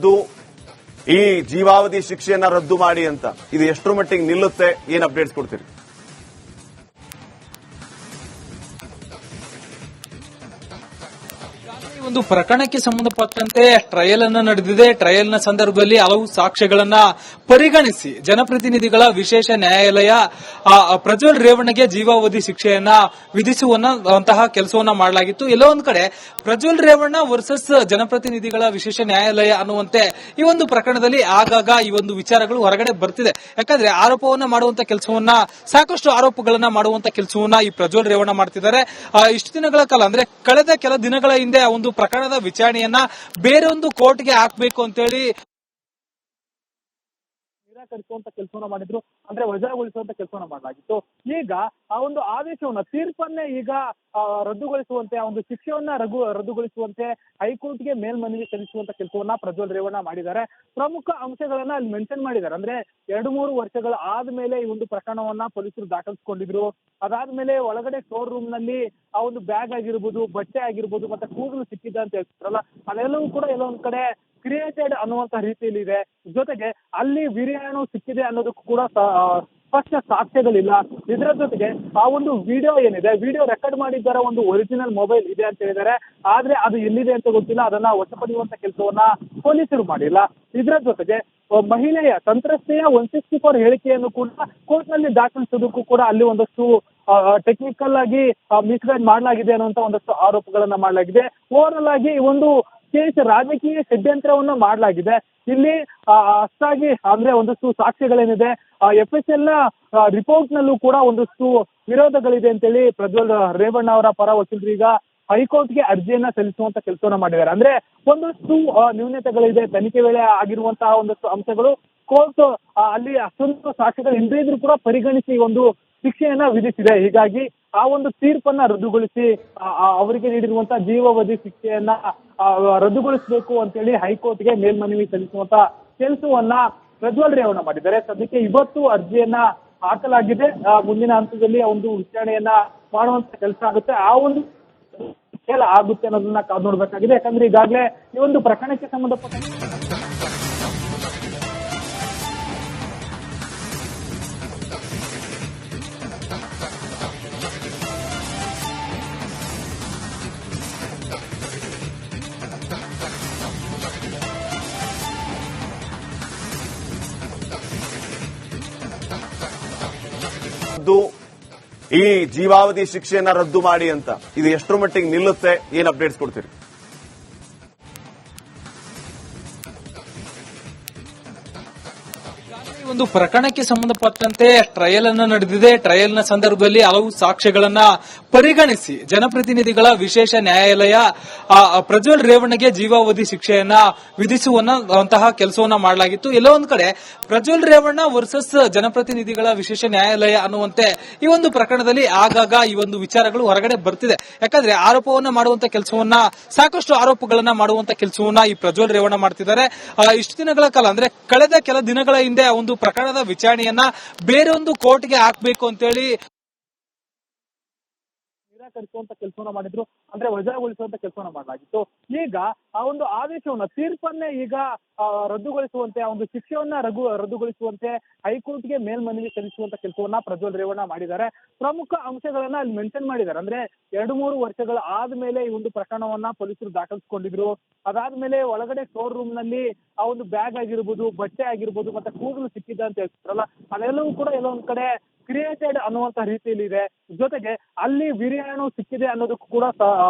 ರದ್ದು, ಈ ಜೀವಾವಧಿ ಶಿಕ್ಷೆಯನ್ನ ರದ್ದು ಮಾಡಿ ಅಂತ ಇದು ಎಷ್ಟರ ಮಟ್ಟಿಗೆ ನಿಲ್ಲುತ್ತೆ? ಏನ್ ಅಪ್ಡೇಟ್ಸ್ ಕೊಡ್ತೀರಿ? ಒಂದು ಪ್ರಕರಣಕ್ಕೆ ಸಂಬಂಧಪಟ್ಟಂತೆ ಟ್ರಯಲ್ ಅನ್ನ ನಡೆದಿದೆ. ಟ್ರಯಲ್ ನ ಸಂದರ್ಭದಲ್ಲಿ ಹಲವು ಸಾಕ್ಷ್ಯಗಳನ್ನ ಪರಿಗಣಿಸಿ ಜನಪ್ರತಿನಿಧಿಗಳ ವಿಶೇಷ ನ್ಯಾಯಾಲಯ ಪ್ರಜ್ವಲ್ ರೇವಣ್ಣಗೆ ಜೀವಾವಧಿ ಶಿಕ್ಷೆಯನ್ನ ವಿಧಿಸುವಂತಹ ಕೆಲಸವನ್ನ ಮಾಡಲಾಗಿತ್ತು. ಎಲ್ಲೋ ಒಂದ್ ಕಡೆ ಪ್ರಜ್ವಲ್ ರೇವಣ್ಣ ವರ್ಸಸ್ ಜನಪ್ರತಿನಿಧಿಗಳ ವಿಶೇಷ ನ್ಯಾಯಾಲಯ ಅನ್ನುವಂತೆ ಈ ಒಂದು ಪ್ರಕರಣದಲ್ಲಿ ಆಗಾಗ ಈ ಒಂದು ವಿಚಾರಗಳು ಹೊರಗಡೆ ಬರ್ತಿದೆ. ಯಾಕಂದ್ರೆ ಆರೋಪವನ್ನ ಮಾಡುವಂತ ಕೆಲಸವನ್ನ, ಸಾಕಷ್ಟು ಆರೋಪಗಳನ್ನ ಮಾಡುವಂತ ಕೆಲಸವನ್ನ ಈ ಪ್ರಜ್ವಲ್ ರೇವಣ್ಣ ಮಾಡ್ತಿದ್ದಾರೆ. ಇಷ್ಟು ದಿನಗಳ ಕಾಲ, ಅಂದ್ರೆ ಕಳೆದ ಕೆಲ ದಿನಗಳ ಹಿಂದೆ ಒಂದು ಪ್ರಕರಣದ ವಿಚಾರಣೆಯನ್ನ ಬೇರೊಂದು ಕೋರ್ಟ್ಗೆ ಹಾಕಬೇಕು ಅಂತೇಳಿ ನಿರಾಕರಿಸುವಂತ ಕೆಲಸವನ್ನ ಮಾಡಿದ್ರು, ಅಂದ್ರೆ ವಜಾಗೊಳಿಸುವಂತ ಕೆಲಸವನ್ನ ಮಾಡಲಾಗಿತ್ತು. ಈಗ ಆ ಒಂದು ಆದೇಶವನ್ನ, ತೀರ್ಪನ್ನೇ ಈಗ ರದ್ದುಗೊಳಿಸುವಂತೆ, ಆ ಒಂದು ಶಿಕ್ಷೆಯನ್ನ ರದ್ದುಗೊಳಿಸುವಂತೆ ಹೈಕೋರ್ಟ್ಗೆ ಮೇಲ್ಮನವಿ ಸಲ್ಲಿಸುವಂತ ಕೆಲಸವನ್ನ ಪ್ರಜ್ವಲ್ ರೇವಣ್ಣ ಮಾಡಿದ್ದಾರೆ. ಪ್ರಮುಖ ಅಂಶಗಳನ್ನ ಅಲ್ಲಿ ಮೆನ್ಷನ್ ಮಾಡಿದ್ದಾರೆ. ಅಂದ್ರೆ 2-3 ವರ್ಷಗಳ ಆದ್ಮೇಲೆ ಈ ಒಂದು ಪ್ರಕರಣವನ್ನ ಪೊಲೀಸರು ದಾಖಲಿಸಿಕೊಂಡಿದ್ರು. ಅದಾದ್ಮೇಲೆ ಒಳಗಡೆ ಸ್ಟೋರ್ ರೂಮ್ ನಲ್ಲಿ ಆ ಒಂದು ಬ್ಯಾಗ್ ಆಗಿರ್ಬೋದು, ಬಟ್ಟೆ ಆಗಿರ್ಬೋದು, ಮತ್ತೆ ಕೂದಲು ಸಿಕ್ಕಿದ್ದ ಅಂತ ಹೇಳ್ತಾರಲ್ಲ, ಅದೆಲ್ಲವೂ ಕೂಡ ಎಲ್ಲೊಂದ್ ಕಡೆ ಕ್ರಿಯೇಟೆಡ್ ಅನ್ನುವಂತ ರೀತಿಯಲ್ಲಿ ಇದೆ. ಜೊತೆಗೆ ಅಲ್ಲಿ ವಿರಿಯಾಣು ಸಿಕ್ಕಿದೆ ಅನ್ನೋದಕ್ಕೂ ಕೂಡ ಸ್ಪಷ್ಟ ಸಾಕ್ಷ್ಯಗಳಿಲ್ಲ. ಇದರ ಜೊತೆಗೆ ಆ ಒಂದು ವಿಡಿಯೋ ಏನಿದೆ, ವಿಡಿಯೋ ರೆಕಾರ್ಡ್ ಮಾಡಿದ್ದರ ಒಂದು ಒರಿಜಿನಲ್ ಮೊಬೈಲ್ ಇದೆ ಅಂತ ಹೇಳಿದ್ದಾರೆ. ಆದ್ರೆ ಅದು ಎಲ್ಲಿದೆ ಅಂತ ಗೊತ್ತಿಲ್ಲ. ಅದನ್ನ ವಶಪಡಿಯುವಂತ ಕೆಲಸವನ್ನ ಪೊಲೀಸರು ಮಾಡಿಲ್ಲ. ಇದರ ಜೊತೆಗೆ ಮಹಿಳೆಯ ಸಂತ್ರಸ್ತೆಯ 164 ಹೇಳಿಕೆಯನ್ನು ಕೂಡ ಕೋರ್ಟ್ ನಲ್ಲಿ ದಾಖಲಿಸೋದಕ್ಕೂ ಕೂಡ ಅಲ್ಲಿ ಒಂದಷ್ಟು ಟೆಕ್ನಿಕಲ್ ಆಗಿ ಮಿಸ್ಗೈಡ್ ಮಾಡಲಾಗಿದೆ ಅನ್ನುವಂತ ಒಂದಷ್ಟು ಆರೋಪಗಳನ್ನ ಮಾಡಲಾಗಿದೆ. ಓವರಾಲ್ ಆಗಿ ಒಂದು ಕೇಸ್ ರಾಜಕೀಯ ಷಡ್ಯಂತ್ರವನ್ನ ಮಾಡಲಾಗಿದೆ. ಇಲ್ಲಿ ಅಷ್ಟಾಗಿ ಅಂದ್ರೆ ಒಂದಷ್ಟು ಸಾಕ್ಷ್ಯಗಳೇನಿದೆ, FSL ನ ರಿಪೋರ್ಟ್ ನಲ್ಲೂ ಕೂಡ ಒಂದಷ್ಟು ವಿರೋಧಗಳಿದೆ ಅಂತೇಳಿ ಪ್ರಜ್ವಲ್ ರೇವಣ್ಣ ಅವರ ಪರ ವಕೀಲರು ಈಗ ಹೈಕೋರ್ಟ್ಗೆ ಅರ್ಜಿಯನ್ನ ಸಲ್ಲಿಸುವಂತ ಕೆಲಸವನ್ನ ಮಾಡಿದ್ದಾರೆ. ಅಂದ್ರೆ ಒಂದಷ್ಟು ನ್ಯೂನತೆಗಳಿದೆ, ತನಿಖೆ ವೇಳೆ ಆಗಿರುವಂತಹ ಒಂದಷ್ಟು ಅಂಶಗಳು ಕೋರ್ಟ್ ಅಲ್ಲಿ ಅಷ್ಟೊಂದು ಸಾಕ್ಷ್ಯಗಳು ಇಲ್ಲದೇ ಇದ್ರೂ ಕೂಡ ಪರಿಗಣಿಸಿ ಒಂದು ಶಿಕ್ಷೆಯನ್ನ ವಿಧಿಸಿದೆ. ಹೀಗಾಗಿ ಆ ಒಂದು ತೀರ್ಪನ್ನ ರದ್ದುಗೊಳಿಸಿ ಅವರಿಗೆ ನೀಡಿರುವಂತಹ ಜೀವಾವಧಿ ಶಿಕ್ಷೆಯನ್ನ ರದ್ದುಗೊಳಿಸಬೇಕು ಅಂತೇಳಿ ಹೈಕೋರ್ಟ್ಗೆ ಮೇಲ್ಮನವಿ ಸಲ್ಲಿಸುವಂತ ಕೆಲಸವನ್ನ ಪ್ರಜ್ವಲ್ ರೇವಣ್ಣ ಮಾಡಿದ್ದಾರೆ. ಸದ್ಯಕ್ಕೆ ಇವತ್ತು ಅರ್ಜಿಯನ್ನ ಹಾಕಲಾಗಿದೆ. ಮುಂದಿನ ಹಂತದಲ್ಲಿ ಒಂದು ವಿಚಾರಣೆಯನ್ನ ಮಾಡುವಂತ ಕೆಲಸ ಆಗುತ್ತೆ. ಆ ಒಂದು ಆಗುತ್ತೆ ಅನ್ನೋದನ್ನ ಕಾದು ನೋಡ್ಬೇಕಾಗಿದೆ. ಯಾಕಂದ್ರೆ ಈಗಾಗಲೇ ಈ ಒಂದು ಪ್ರಕರಣಕ್ಕೆ ಸಂಬಂಧಪಟ್ಟ ಈ ಜೀವಾವಧಿ ಶಿಕ್ಷೆಯನ್ನ ರದ್ದು ಮಾಡಿ ಅಂತ ಇದು ಎಷ್ಟರ ಮಟ್ಟಿಗೆ ನಿಲ್ಲುತ್ತೆ? ಏನ್ ಅಪ್ಡೇಟ್ಸ್ ಕೊಡ್ತೀರಿ? ಒಂದು ಪ್ರಕರಣಕ್ಕೆ ಸಂಬಂಧಪಟ್ಟಂತೆ ಟ್ರಯಲ್ ಅನ್ನ ನಡೆದಿದೆ. ಟ್ರಯಲ್ ನ ಸಂದರ್ಭದಲ್ಲಿ ಹಲವು ಸಾಕ್ಷ್ಯಗಳನ್ನ ಪರಿಗಣಿಸಿ ಜನಪ್ರತಿನಿಧಿಗಳ ವಿಶೇಷ ನ್ಯಾಯಾಲಯ ಪ್ರಜ್ವಲ್ ರೇವಣ್ಣಗೆ ಜೀವಾವಧಿ ಶಿಕ್ಷೆಯನ್ನ ವಿಧಿಸುವಂತಹ ಕೆಲಸವನ್ನ ಮಾಡಲಾಗಿತ್ತು. ಎಲ್ಲೋ ಒಂದ್ ಕಡೆ ಪ್ರಜ್ವಲ್ ರೇವಣ್ಣ ವರ್ಸಸ್ ಜನಪ್ರತಿನಿಧಿಗಳ ವಿಶೇಷ ನ್ಯಾಯಾಲಯ ಅನ್ನುವಂತೆ ಈ ಒಂದು ಪ್ರಕರಣದಲ್ಲಿ ಆಗಾಗ ಈ ಒಂದು ವಿಚಾರಗಳು ಹೊರಗಡೆ ಬರ್ತಿದೆ. ಯಾಕಂದ್ರೆ ಆರೋಪವನ್ನ ಮಾಡುವಂತ ಕೆಲಸವನ್ನ, ಸಾಕಷ್ಟು ಆರೋಪಗಳನ್ನ ಮಾಡುವಂತ ಕೆಲಸವನ್ನ ಈ ಪ್ರಜ್ವಲ್ ರೇವಣ್ಣ ಮಾಡ್ತಿದ್ದಾರೆ. ಇಷ್ಟು ದಿನಗಳ ಕಾಲ, ಅಂದ್ರೆ ಕಳೆದ ಕೆಲ ದಿನಗಳ ಹಿಂದೆ ಒಂದು ಪ್ರಕರಣದ ವಿಚಾರಣೆಯನ್ನ ಬೇರೊಂದು ಕೋರ್ಟ್ಗೆ ಹಾಕಬೇಕು ಅಂತೇಳಿ ನಿರಾಕರಿಸುವಂತ ಕೆಲಸವನ್ನ ಮಾಡಿದ್ರು, ಅಂದ್ರೆ ವಜಾಗೊಳಿಸುವಂತ ಕೆಲಸವನ್ನ ಮಾಡಲಾಗಿತ್ತು. ಈಗ ಆ ಒಂದು ಆದೇಶವನ್ನ, ತೀರ್ಪನ್ನೇ ಈಗ ರದ್ದುಗೊಳಿಸುವಂತೆ, ಆ ಒಂದು ಶಿಕ್ಷೆಯನ್ನ ರದ್ದುಗೊಳಿಸುವಂತೆ ಹೈಕೋರ್ಟ್ಗೆ ಮೇಲ್ಮನವಿ ಸಲ್ಲಿಸುವಂತ ಕೆಲಸವನ್ನ ಪ್ರಜ್ವಲ್ ರೇವಣ್ಣ ಮಾಡಿದ್ದಾರೆ. ಪ್ರಮುಖ ಅಂಶಗಳನ್ನ ಅಲ್ಲಿ ಮೆನ್ಷನ್ ಮಾಡಿದ್ದಾರೆ. ಅಂದ್ರೆ 2-3 ವರ್ಷಗಳ ಆದ್ಮೇಲೆ ಈ ಒಂದು ಪ್ರಕರಣವನ್ನ ಪೊಲೀಸರು ದಾಖಲಿಸಿಕೊಂಡಿದ್ರು. ಅದಾದ್ಮೇಲೆ ಒಳಗಡೆ ಸ್ಟೋರ್ ರೂಮ್ ನಲ್ಲಿ ಆ ಒಂದು ಬ್ಯಾಗ್ ಆಗಿರ್ಬೋದು, ಬಟ್ಟೆ ಆಗಿರ್ಬೋದು, ಮತ್ತೆ ಕೂದಲು ಸಿಕ್ಕಿದ್ದ ಅಂತ ಹೇಳ್ತಾರಲ್ಲ, ಅದೆಲ್ಲವೂ ಕೂಡ ಎಲ್ಲೊಂದ್ ಕಡೆ ಕ್ರಿಯೇಟೆಡ್ ಅನ್ನುವಂತ ರೀತಿಯಲ್ಲಿ ಇದೆ. ಜೊತೆಗೆ ಅಲ್ಲಿ ವಿರಿಯಾಣು ಸಿಕ್ಕಿದೆ ಅನ್ನೋದಕ್ಕೂ ಕೂಡ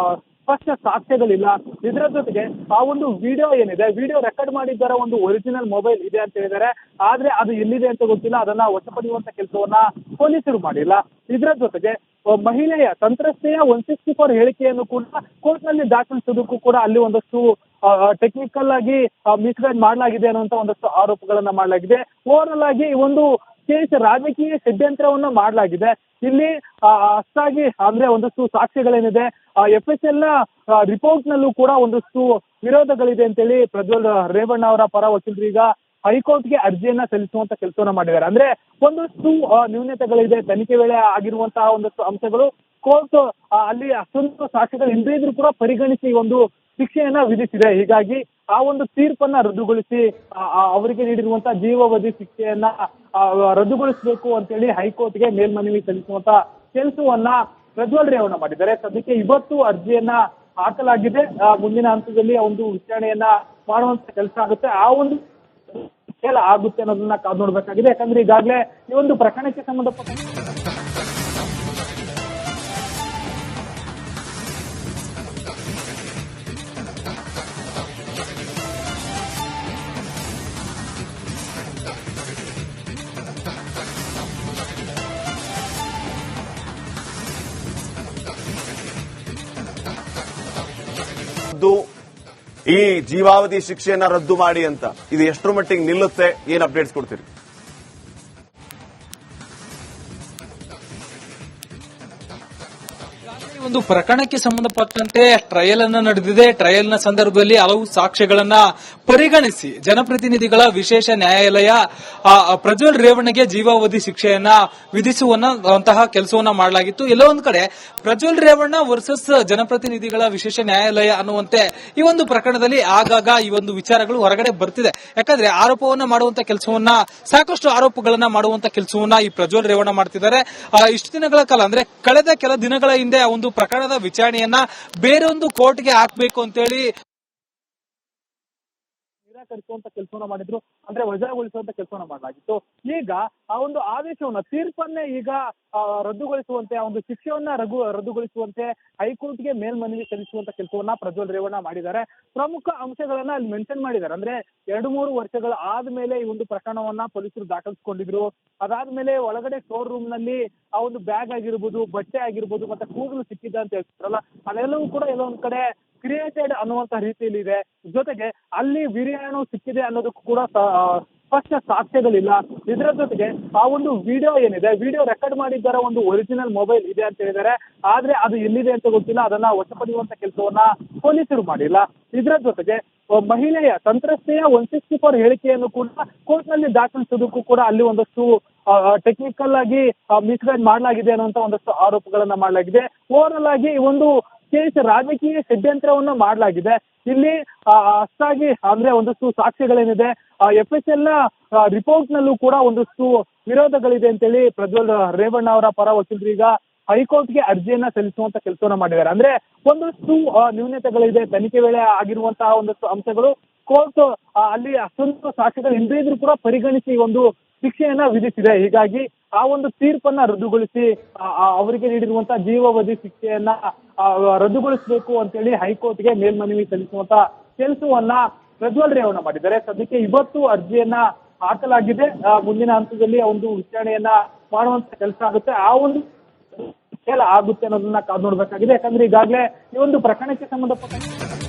ಸ್ಪಷ್ಟ ಸಾಕ್ಷ್ಯಗಳಿಲ್ಲ. ಇದರ ಜೊತೆಗೆ ಆ ಒಂದು ವಿಡಿಯೋ ಏನಿದೆ, ವಿಡಿಯೋ ರೆಕಾರ್ಡ್ ಮಾಡಿದ್ದರ ಒಂದು ಒರಿಜಿನಲ್ ಮೊಬೈಲ್ ಇದೆ ಅಂತ ಹೇಳಿದ್ದಾರೆ. ಆದ್ರೆ ಅದು ಎಲ್ಲಿದೆ ಅಂತ ಗೊತ್ತಿಲ್ಲ. ಅದನ್ನ ವಶಪಡಿಯುವಂತ ಕೆಲಸವನ್ನ ಪೊಲೀಸರು ಮಾಡಿಲ್ಲ. ಇದರ ಜೊತೆಗೆ ಮಹಿಳೆಯ ಸಂತ್ರಸ್ತೆಯ 164 ಹೇಳಿಕೆಯನ್ನು ಕೂಡ ಕೋರ್ಟ್ ನಲ್ಲಿ ದಾಖಲಿಸೋದಕ್ಕೂ ಕೂಡ ಅಲ್ಲಿ ಒಂದಷ್ಟು ಟೆಕ್ನಿಕಲ್ ಆಗಿ ಮಿಸ್ಗೈಡ್ ಮಾಡಲಾಗಿದೆ ಅನ್ನುವಂತ ಒಂದಷ್ಟು ಆರೋಪಗಳನ್ನ ಮಾಡಲಾಗಿದೆ. ಓವರಾಲ್ ಆಗಿ ಒಂದು ಕೇಸ್ ರಾಜಕೀಯ ಷಡ್ಯಂತ್ರವನ್ನ ಮಾಡಲಾಗಿದೆ. ಇಲ್ಲಿ ಅಷ್ಟಾಗಿ ಅಂದ್ರೆ ಒಂದಷ್ಟು ಸಾಕ್ಷ್ಯಗಳೇನಿದೆ, FSL ನ ರಿಪೋರ್ಟ್ ನಲ್ಲೂ ಕೂಡ ಒಂದಷ್ಟು ವಿರೋಧಗಳಿದೆ ಅಂತೇಳಿ ಪ್ರಜ್ವಲ್ ರೇವಣ್ಣ ಅವರ ಪರ ವಕೀಲರು ಈಗ ಹೈಕೋರ್ಟ್ಗೆ ಅರ್ಜಿಯನ್ನ ಸಲ್ಲಿಸುವಂತ ಕೆಲಸವನ್ನ ಮಾಡಿದ್ದಾರೆ. ಅಂದ್ರೆ ಒಂದಷ್ಟು ನ್ಯೂನತೆಗಳಿದೆ, ತನಿಖೆ ವೇಳೆ ಆಗಿರುವಂತಹ ಒಂದಷ್ಟು ಅಂಶಗಳು ಕೋರ್ಟ್ ಅಲ್ಲಿ ಅಷ್ಟೊಂದು ಸಾಕ್ಷ್ಯಗಳು ಇಲ್ಲದೇ ಇದ್ರೂ ಕೂಡ ಪರಿಗಣಿಸಿ ಒಂದು ಶಿಕ್ಷೆಯನ್ನ ವಿಧಿಸಿದೆ. ಹೀಗಾಗಿ ಆ ಒಂದು ತೀರ್ಪನ್ನ ರದ್ದುಗೊಳಿಸಿ ಅವರಿಗೆ ನೀಡಿರುವಂತಹ ಜೀವಾವಧಿ ಶಿಕ್ಷೆಯನ್ನ ರದ್ದುಗೊಳಿಸಬೇಕು ಅಂತೇಳಿ ಹೈಕೋರ್ಟ್ಗೆ ಮೇಲ್ಮನವಿ ಸಲ್ಲಿಸುವಂತ ಕೆಲಸವನ್ನ ಪ್ರಜ್ವಲ್ ರೇವಣ್ಣ ಮಾಡಿದ್ದಾರೆ. ಸದ್ಯಕ್ಕೆ ಇವತ್ತು ಅರ್ಜಿಯನ್ನ ಹಾಕಲಾಗಿದೆ. ಮುಂದಿನ ಹಂತದಲ್ಲಿ ಆ ಒಂದು ವಿಚಾರಣೆಯನ್ನ ಮಾಡುವಂತ ಕೆಲಸ ಆಗುತ್ತೆ. ಆ ಒಂದು ಆಗುತ್ತೆ ಅನ್ನೋದನ್ನ ಕಾದು ನೋಡ್ಬೇಕಾಗಿದೆ. ಯಾಕಂದ್ರೆ ಈಗಾಗಲೇ ಈ ಒಂದು ಪ್ರಕರಣಕ್ಕೆ ಸಂಬಂಧಪಟ್ಟ ಈ ಜೀವಾವಧಿ ಶಿಕ್ಷೆಯನ್ನ ರದ್ದು ಮಾಡಿ ಅಂತ ಇದು ಎಷ್ಟರ ಮಟ್ಟಿಗೆ ನಿಲ್ಲುತ್ತೆ, ಏನ್ ಅಪ್ಡೇಟ್ಸ್ ಕೊಡ್ತೀರಿ? ಒಂದು ಪ್ರಕರಣಕ್ಕೆ ಸಂಬಂಧಪಟ್ಟಂತೆ ಟ್ರಯಲ್ ಅನ್ನ ನಡೆದಿದೆ. ಟ್ರಯಲ್ ನ ಸಂದರ್ಭದಲ್ಲಿ ಹಲವು ಸಾಕ್ಷ್ಯಗಳನ್ನ ಪರಿಗಣಿಸಿ ಜನಪ್ರತಿನಿಧಿಗಳ ವಿಶೇಷ ನ್ಯಾಯಾಲಯ ಪ್ರಜ್ವಲ್ ರೇವಣ್ಣಗೆ ಜೀವಾವಧಿ ಶಿಕ್ಷೆಯನ್ನ ವಿಧಿಸುವಂತಹ ಕೆಲಸವನ್ನ ಮಾಡಲಾಗಿತ್ತು. ಎಲ್ಲೋ ಒಂದ್ ಕಡೆ ಪ್ರಜ್ವಲ್ ರೇವಣ್ಣ ವರ್ಸಸ್ ಜನಪ್ರತಿನಿಧಿಗಳ ವಿಶೇಷ ನ್ಯಾಯಾಲಯ ಅನ್ನುವಂತೆ ಈ ಒಂದು ಪ್ರಕರಣದಲ್ಲಿ ಆಗಾಗ ಈ ಒಂದು ವಿಚಾರಗಳು ಹೊರಗಡೆ ಬರ್ತಿದೆ. ಯಾಕಂದ್ರೆ ಆರೋಪವನ್ನ ಮಾಡುವಂತ ಕೆಲಸವನ್ನ, ಸಾಕಷ್ಟು ಆರೋಪಗಳನ್ನ ಮಾಡುವಂತ ಕೆಲಸವನ್ನ ಈ ಪ್ರಜ್ವಲ್ ರೇವಣ್ಣ ಮಾಡ್ತಿದ್ದಾರೆ. ಇಷ್ಟು ದಿನಗಳ ಕಾಲ ಅಂದ್ರೆ ಕಳೆದ ಕೆಲ ದಿನಗಳ ಹಿಂದೆ ಒಂದು ಪ್ರಕರಣದ ವಿಚಾರಣೆಯನ್ನ ಬೇರೊಂದು ಕೋರ್ಟ್ಗೆ ಹಾಕಬೇಕು ಅಂತೇಳಿ ನಿರಾಕರಿಸುವಂತ ಕೆಲಸವನ್ನ ಮಾಡಿದ್ರು, ಅಂದ್ರೆ ವಜಾಗೊಳಿಸುವಂತ ಕೆಲಸವನ್ನ ಮಾಡಲಾಗಿತ್ತು. ಈಗ ಆ ಒಂದು ಆದೇಶವನ್ನ, ತೀರ್ಪನ್ನೇ ಈಗ ರದ್ದುಗೊಳಿಸುವಂತೆ, ಆ ಒಂದು ಶಿಕ್ಷೆಯನ್ನ ರದ್ದುಗೊಳಿಸುವಂತೆ ಹೈಕೋರ್ಟ್ಗೆ ಮೇಲ್ಮನವಿ ಸಲ್ಲಿಸುವಂತ ಕೆಲಸವನ್ನ ಪ್ರಜ್ವಲ್ ರೇವಣ್ಣ ಮಾಡಿದ್ದಾರೆ. ಪ್ರಮುಖ ಅಂಶಗಳನ್ನ ಅಲ್ಲಿ ಮೆನ್ಷನ್ ಮಾಡಿದ್ದಾರೆ. ಅಂದ್ರೆ 2-3 ವರ್ಷಗಳ ಆದ್ಮೇಲೆ ಈ ಒಂದು ಪ್ರಕರಣವನ್ನ ಪೊಲೀಸರು ದಾಖಲಿಸಿಕೊಂಡಿದ್ರು. ಅದಾದ್ಮೇಲೆ ಒಳಗಡೆ ಸ್ಟೋರ್ ರೂಮ್ ನಲ್ಲಿ ಆ ಒಂದು ಬ್ಯಾಗ್ ಆಗಿರ್ಬೋದು, ಬಟ್ಟೆ ಆಗಿರ್ಬೋದು, ಮತ್ತೆ ಕೂದಲು ಸಿಕ್ಕಿದ್ದ ಅಂತ ಹೇಳ್ತಾರಲ್ಲ, ಅದೆಲ್ಲವೂ ಕೂಡ ಎಲ್ಲೋ ಒಂದ್ ಕಡೆ ಕ್ರಿಯೇಟೆಡ್ ಅನ್ನುವಂತ ರೀತಿಯಲ್ಲಿ ಇದೆ. ಜೊತೆಗೆ ಅಲ್ಲಿ ವೀರ್ಯಾಣು ಸಿಕ್ಕಿದೆ ಅನ್ನೋದಕ್ಕೂ ಕೂಡ ಸ್ಪಷ್ಟ ಸಾಕ್ಷ್ಯಗಳಿಲ್ಲ. ಇದರ ಜೊತೆಗೆ ಆ ಒಂದು ವಿಡಿಯೋ ಏನಿದೆ, ವಿಡಿಯೋ ರೆಕಾರ್ಡ್ ಮಾಡಿದ್ದರ ಒಂದು ಒರಿಜಿನಲ್ ಮೊಬೈಲ್ ಇದೆ ಅಂತ ಹೇಳಿದ್ದಾರೆ. ಆದ್ರೆ ಅದು ಎಲ್ಲಿದೆ ಅಂತ ಗೊತ್ತಿಲ್ಲ. ಅದನ್ನ ವಶಪಡಿಯುವಂತ ಕೆಲಸವನ್ನ ಪೊಲೀಸರು ಮಾಡಿಲ್ಲ. ಇದರ ಜೊತೆಗೆ ಮಹಿಳೆಯ ಸಂತ್ರಸ್ತೆಯ 164 ಹೇಳಿಕೆಯನ್ನು ಕೂಡ ಕೋರ್ಟ್ ನಲ್ಲಿ ದಾಖಲಿಸೋದಕ್ಕೂ ಕೂಡ ಅಲ್ಲಿ ಒಂದಷ್ಟು ಟೆಕ್ನಿಕಲ್ ಆಗಿ ಮಿಸ್ಗೈಡ್ ಮಾಡಲಾಗಿದೆ ಅನ್ನುವಂತ ಒಂದಷ್ಟು ಆರೋಪಗಳನ್ನ ಮಾಡಲಾಗಿದೆ. ಓವರ್ ಆಗಿ ಈ ಒಂದು ಕೇಸ್ ರಾಜಕೀಯ ಷಡ್ಯಂತ್ರವನ್ನ ಮಾಡಲಾಗಿದೆ. ಇಲ್ಲಿ ಅಷ್ಟಾಗಿ ಅಂದ್ರೆ ಒಂದಷ್ಟು ಸಾಕ್ಷ್ಯಗಳೇನಿದೆ, FSL ನ ರಿಪೋರ್ಟ್ ನಲ್ಲೂ ಕೂಡ ಒಂದಷ್ಟು ವಿರೋಧಗಳಿದೆ ಅಂತೇಳಿ ಪ್ರಜ್ವಲ್ ರೇವಣ್ಣ ಅವರ ಪರ ವಕೀಲರು ಈಗ ಹೈಕೋರ್ಟ್ಗೆ ಅರ್ಜಿಯನ್ನ ಸಲ್ಲಿಸುವಂತ ಕೆಲಸವನ್ನ ಮಾಡಿದ್ದಾರೆ. ಅಂದ್ರೆ ಒಂದಷ್ಟು ನ್ಯೂನತೆಗಳಿದೆ, ತನಿಖೆ ವೇಳೆ ಆಗಿರುವಂತಹ ಒಂದಷ್ಟು ಅಂಶಗಳು ಕೋರ್ಟ್ ಅಲ್ಲಿ ಅಷ್ಟೊಂದು ಸಾಕ್ಷ್ಯಗಳು ಇಲ್ಲದೇ ಇದ್ರೂ ಕೂಡ ಪರಿಗಣಿಸಿ ಒಂದು ಶಿಕ್ಷೆಯನ್ನ ವಿಧಿಸಿದೆ. ಹೀಗಾಗಿ ಆ ಒಂದು ತೀರ್ಪನ್ನ ರದ್ದುಗೊಳಿಸಿ ಅವರಿಗೆ ನೀಡಿರುವಂತಹ ಜೀವಾವಧಿ ಶಿಕ್ಷೆಯನ್ನ ರದ್ದುಗೊಳಿಸಬೇಕು ಅಂತೇಳಿ ಹೈಕೋರ್ಟ್ಗೆ ಮೇಲ್ಮನವಿ ಸಲ್ಲಿಸುವಂತ ಕೆಲಸವನ್ನ ಪ್ರಜ್ವಲ್ ರೇವಣ್ಣ ಮಾಡಿದ್ದಾರೆ. ಸದ್ಯಕ್ಕೆ ಇವತ್ತು ಅರ್ಜಿಯನ್ನ ಹಾಕಲಾಗಿದೆ. ಮುಂದಿನ ಹಂತದಲ್ಲಿ ಒಂದು ವಿಚಾರಣೆಯನ್ನ ಮಾಡುವಂತ ಕೆಲಸ ಆಗುತ್ತೆ. ಆ ಒಂದು ಆಗುತ್ತೆ ಅನ್ನೋದನ್ನ ಕಾದು ನೋಡ್ಬೇಕಾಗಿದೆ. ಯಾಕಂದ್ರೆ ಈಗಾಗಲೇ ಈ ಒಂದು ಪ್ರಕರಣಕ್ಕೆ ಸಂಬಂಧಪಟ್ಟ